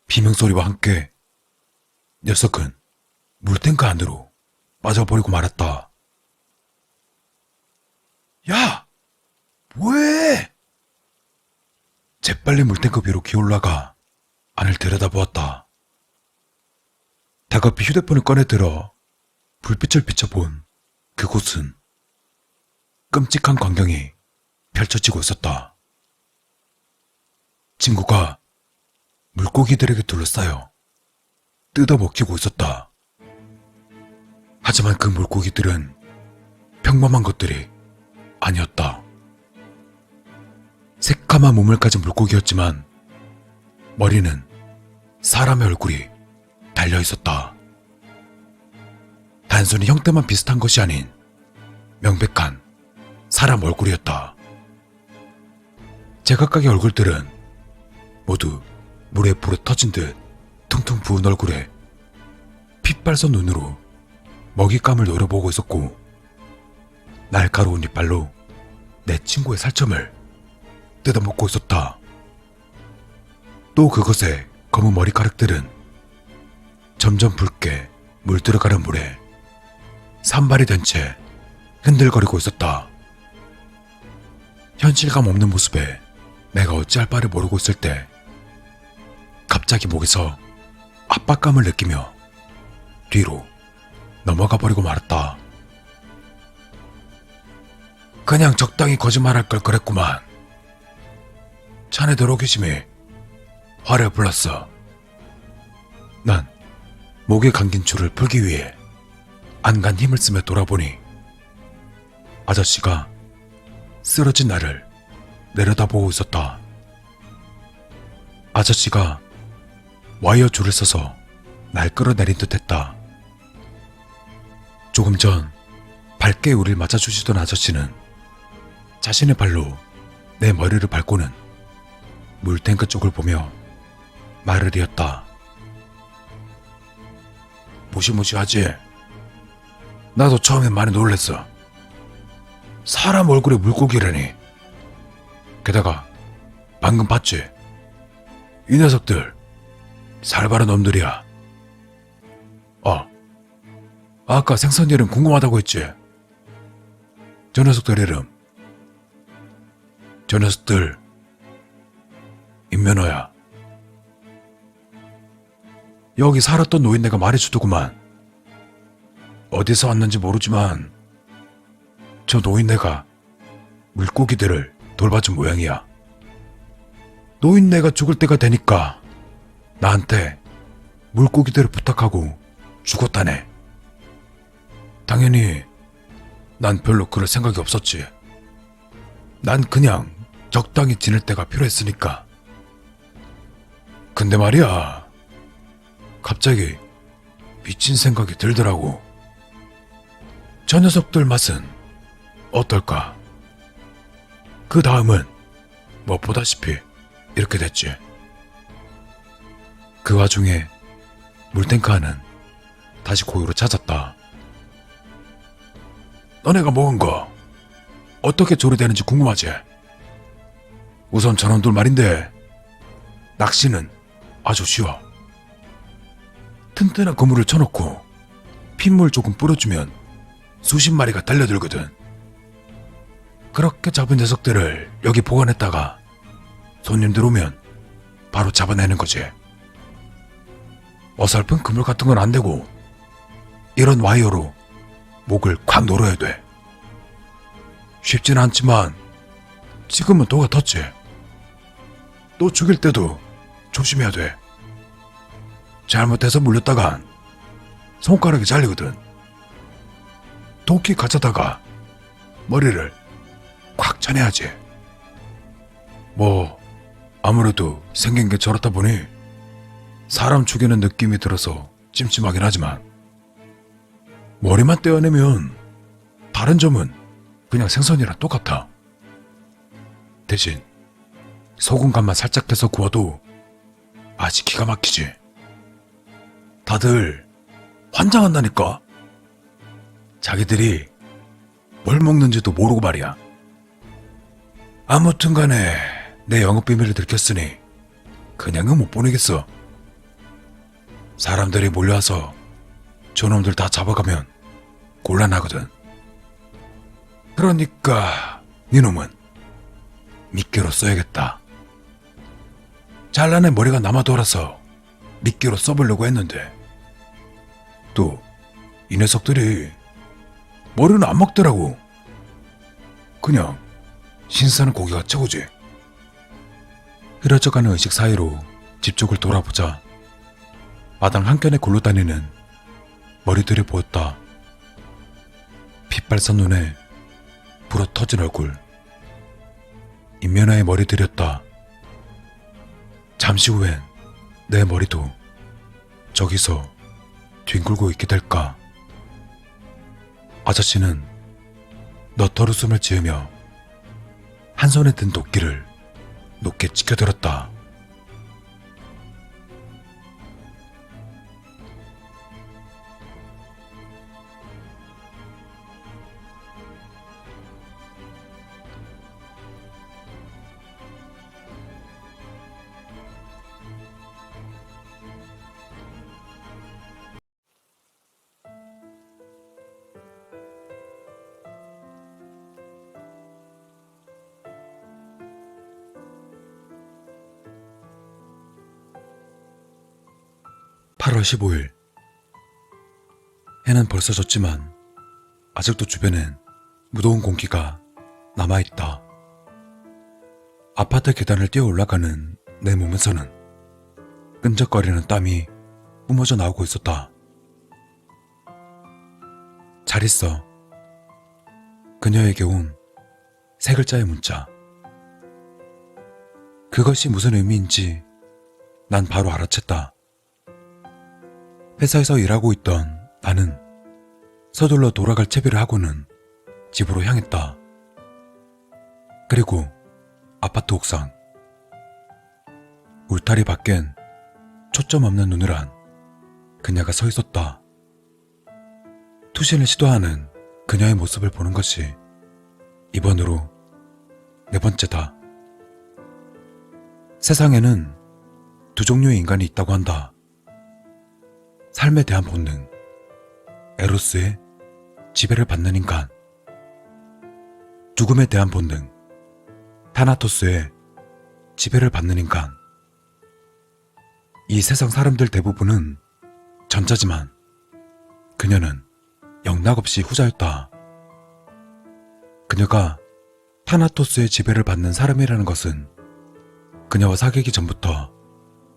비명소리와 함께 녀석은 물탱크 안으로 빠져버리고 말았다. 야! 뭐해? 재빨리 물탱크 위로 기어올라가 안을 들여다보았다. 다급히 휴대폰을 꺼내들어 불빛을 비춰본 그곳은 끔찍한 광경이 펼쳐지고 있었다. 친구가 물고기들에게 둘러싸여 뜯어먹히고 있었다. 하지만 그 물고기들은 평범한 것들이 아니었다. 새카만 몸을 가진 물고기였지만 머리는 사람의 얼굴이 달려 있었다. 단순히 형태만 비슷한 것이 아닌 명백한 사람 얼굴이었다. 제각각의 얼굴들은 모두 물에 불어 터진 듯 퉁퉁 부은 얼굴에 핏발선 눈으로 먹잇감을 노려보고 있었고 날카로운 이빨로 내 친구의 살점을 뜯어먹고 있었다. 또 그것의 검은 머리카락들은 점점 붉게 물들어가는 물에 산발이 된 채 흔들거리고 있었다. 현실감 없는 모습에 내가 어찌할 바를 모르고 있을 때 갑자기 목에서 압박감을 느끼며 뒤로 넘어가 버리고 말았다. 그냥 적당히 거짓말할 걸 그랬구만. 자네들 호기심이 화를 불렀어. 난 목에 감긴 줄을 풀기 위해 안간 힘을 쓰며 돌아보니 아저씨가 쓰러진 나를 내려다보고 있었다. 아저씨가 와이어 줄을 써서 날 끌어내린 듯 했다. 조금 전 밝게 우릴 맞아주시던 아저씨는 자신의 발로 내 머리를 밟고는 물탱크 쪽을 보며 말을 이었다. 무시무시하지? 나도 처음엔 많이 놀랬어. 사람 얼굴에 물고기라니. 게다가 방금 봤지? 이 녀석들 살바른 놈들이야. 아까 생선 이름 궁금하다고 했지? 저 녀석들 이름. 저 녀석들 임면허야. 여기 살았던 노인네가 말해주더구만. 어디서 왔는지 모르지만 저 노인네가 물고기들을 돌봐준 모양이야. 노인네가 죽을 때가 되니까 나한테 물고기들을 부탁하고 죽었다네. 당연히 난 별로 그럴 생각이 없었지. 난 그냥 적당히 지낼 때가 필요했으니까. 근데 말이야, 갑자기 미친 생각이 들더라고. 저 녀석들 맛은 어떨까? 그 다음은 뭐 보다시피 이렇게 됐지. 그 와중에 물탱크 안은 다시 고요로 찾았다. 너네가 먹은 거 어떻게 조리되는지 궁금하지? 우선 저놈들 말인데 낚시는 아주 쉬워. 튼튼한 그물을 쳐놓고 핏물 조금 뿌려주면 수십 마리가 달려들거든. 그렇게 잡은 녀석들을 여기 보관했다가 손님들 오면 바로 잡아내는 거지. 어설픈 그물 같은 건 안 되고 이런 와이어로 목을 콱 놀아야 돼. 쉽진 않지만 지금은 도가 텄지. 또 죽일 때도 조심해야 돼. 잘못해서 물렸다간 손가락이 잘리거든. 도끼 가져다가 머리를 꽉 쳐내야지. 뭐 아무래도 생긴 게 저렇다 보니 사람 죽이는 느낌이 들어서 찜찜하긴 하지만 머리만 떼어내면 다른 점은 그냥 생선이랑 똑같아. 대신 소금 간만 살짝 해서 구워도 맛이 기가 막히지. 다들 환장한다니까. 자기들이 뭘 먹는지도 모르고 말이야. 아무튼 간에 내 영업 비밀을 들켰으니 그냥은 못 보내겠어. 사람들이 몰려와서 저놈들 다 잡아가면 곤란하거든. 그러니까 니놈은 미끼로 써야겠다. 잘라낸 머리가 남아 돌아서 미끼로 써보려고 했는데 또 이 녀석들이 머리는 안 먹더라고. 그냥 신선한 고기가 최고지. 흐려져가는 의식 사이로 집 쪽을 돌아보자 마당 한켠에 굴러다니는 머리들이 보였다. 핏발산 눈에 불어 터진 얼굴, 인면화의 머리들이었다. 잠시 후엔 내 머리도 저기서 뒹굴고 있게 될까. 아저씨는 너털 웃음을 지으며 한 손에 든 도끼를 높게 치켜들었다. (8월 15일) 해는 벌써 졌지만 아직도 주변엔 무더운 공기가 남아있다. 아파트 계단을 뛰어 올라가는 내 몸에서는 끈적거리는 땀이 뿜어져 나오고 있었다. 잘 있어. 그녀에게 온 세 글자의 문자. 그것이 무슨 의미인지 난 바로 알아챘다. 회사에서 일하고 있던 나는 서둘러 돌아갈 채비를 하고는 집으로 향했다. 그리고 아파트 옥상. 울타리 밖엔 초점 없는 눈을 한 그녀가 서 있었다. 투신을 시도하는 그녀의 모습을 보는 것이 이번으로 네 번째다. 세상에는 두 종류의 인간이 있다고 한다. 삶에 대한 본능, 에로스의 지배를 받는 인간. 죽음에 대한 본능, 타나토스의 지배를 받는 인간. 이 세상 사람들 대부분은 전자지만 그녀는 영락없이 후자였다. 그녀가 타나토스의 지배를 받는 사람이라는 것은 그녀와 사귀기 전부터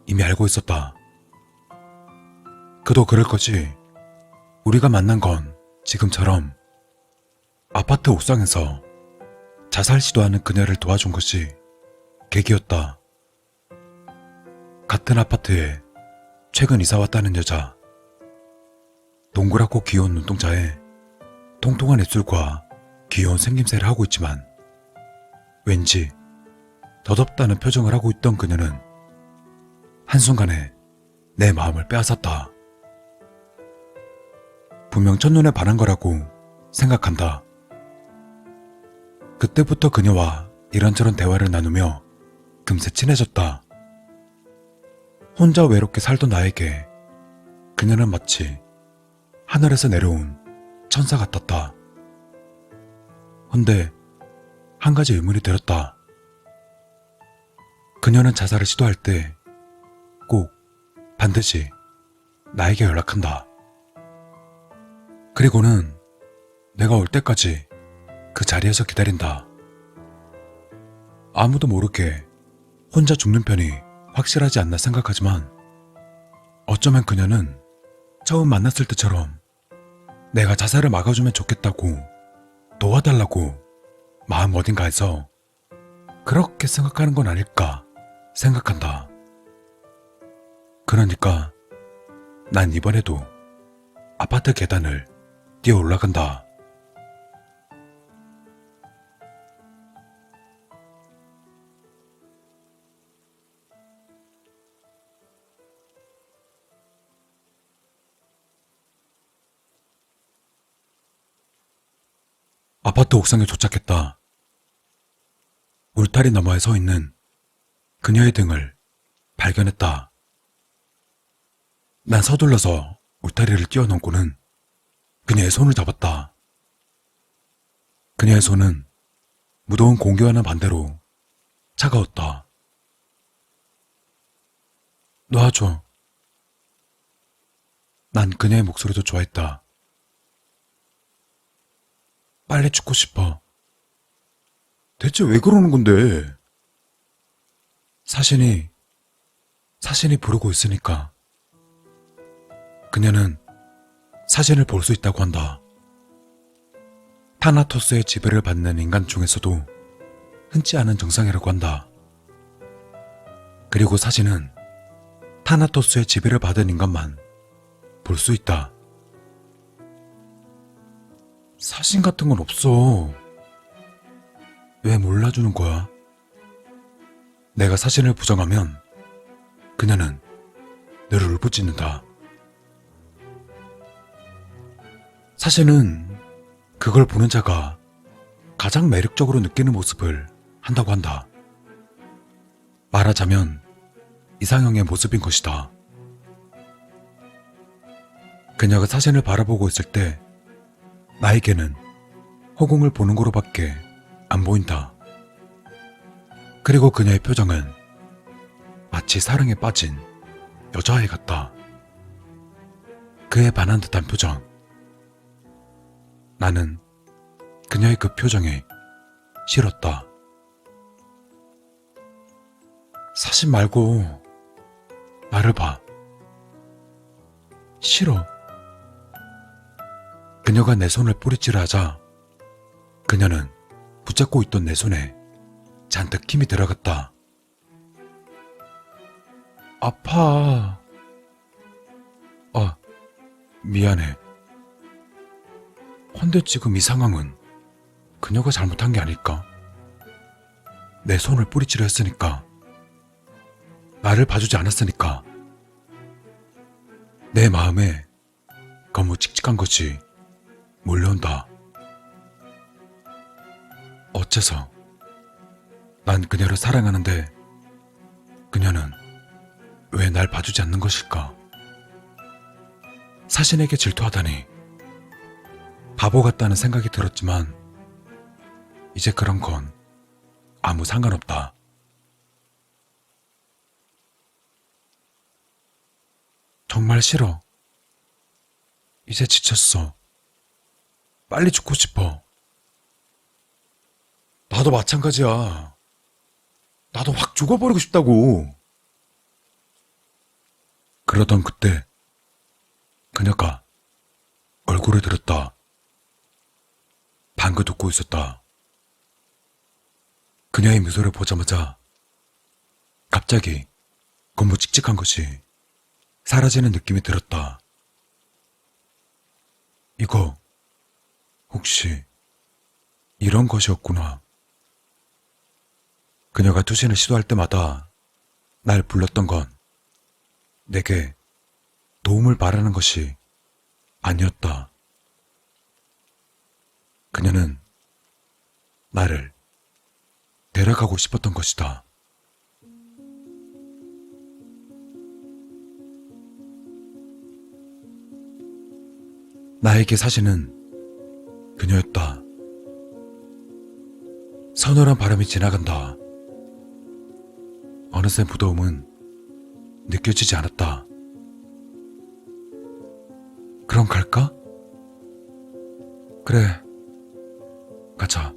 이미 알고 있었다. 그도 그럴 거지. 우리가 만난 건 지금처럼 아파트 옥상에서 자살 시도하는 그녀를 도와준 것이 계기였다. 같은 아파트에 최근 이사 왔다는 여자. 동그랗고 귀여운 눈동자에 통통한 입술과 귀여운 생김새를 하고 있지만 왠지 덧없다는 표정을 하고 있던 그녀는 한순간에 내 마음을 빼앗았다. 분명 첫눈에 반한 거라고 생각한다. 그때부터 그녀와 이런저런 대화를 나누며 금세 친해졌다. 혼자 외롭게 살던 나에게 그녀는 마치 하늘에서 내려온 천사 같았다. 헌데 한 가지 의문이 들었다. 그녀는 자살을 시도할 때 꼭 반드시 나에게 연락한다. 그리고는 내가 올 때까지 그 자리에서 기다린다. 아무도 모르게 혼자 죽는 편이 확실하지 않나 생각하지만 어쩌면 그녀는 처음 만났을 때처럼 내가 자살을 막아주면 좋겠다고 도와달라고 마음 어딘가에서 그렇게 생각하는 건 아닐까 생각한다. 그러니까 난 이번에도 아파트 계단을 뛰어 올라간다. 아파트 옥상에 도착했다. 울타리 너머에 서 있는 그녀의 등을 발견했다. 난 서둘러서 울타리를 뛰어넘고는 그녀의 손을 잡았다. 그녀의 손은 무더운 공기와는 반대로 차가웠다. 놔줘. 난 그녀의 목소리도 좋아했다. 빨리 죽고 싶어. 대체 왜 그러는 건데? 사신이 부르고 있으니까. 그녀는 사신을 볼 수 있다고 한다. 타나토스의 지배를 받는 인간 중에서도 흔치 않은 정상이라고 한다. 그리고 사신은 타나토스의 지배를 받은 인간만 볼 수 있다. 사신 같은 건 없어. 왜 몰라주는 거야? 내가 사신을 부정하면 그녀는 늘 울부짖는다. 사신은 그걸 보는 자가 가장 매력적으로 느끼는 모습을 한다고 한다. 말하자면 이상형의 모습인 것이다. 그녀가 사신을 바라보고 있을 때 나에게는 허공을 보는 거로밖에 안 보인다. 그리고 그녀의 표정은 마치 사랑에 빠진 여자아이 같다. 그에 반한 듯한 표정. 나는 그녀의 그 표정에 싫었다. 사신 말고 나를 봐. 싫어. 그녀가 내 손을 뿌리치려 하자 그녀는 붙잡고 있던 내 손에 잔뜩 힘이 들어갔다. 아파. 미안해. 헌데 지금 이 상황은 그녀가 잘못한 게 아닐까? 내 손을 뿌리치려 했으니까. 나를 봐주지 않았으니까. 내 마음에 너무 칙칙한 것이 몰려온다. 어째서 난 그녀를 사랑하는데 그녀는 왜 날 봐주지 않는 것일까? 사신에게 질투하다니 바보 같다는 생각이 들었지만 이제 그런 건 아무 상관없다. 정말 싫어. 이제 지쳤어. 빨리 죽고 싶어. 나도 마찬가지야. 나도 확 죽어버리고 싶다고. 그러던 그때 그녀가 얼굴을 들었다. 방긋 웃고 있었다. 그녀의 미소를 보자마자 갑자기 너무 칙칙한 것이 사라지는 느낌이 들었다. 이거 혹시 이런 것이었구나. 그녀가 투신을 시도할 때마다 날 불렀던 건 내게 도움을 바라는 것이 아니었다. 그녀는 나를 데려가고 싶었던 것이다. 나에게 사신은 그녀였다. 서늘한 바람이 지나간다. 어느새 무더움은 느껴지지 않았다. 그럼 갈까? 그래, 가자.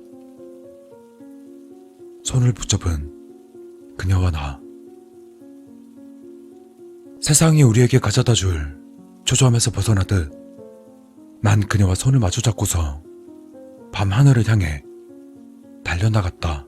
손을 붙잡은 그녀와 나. 세상이 우리에게 가져다 줄 초조함에서 벗어나듯 난 그녀와 손을 마주 잡고서 밤하늘을 향해 달려나갔다.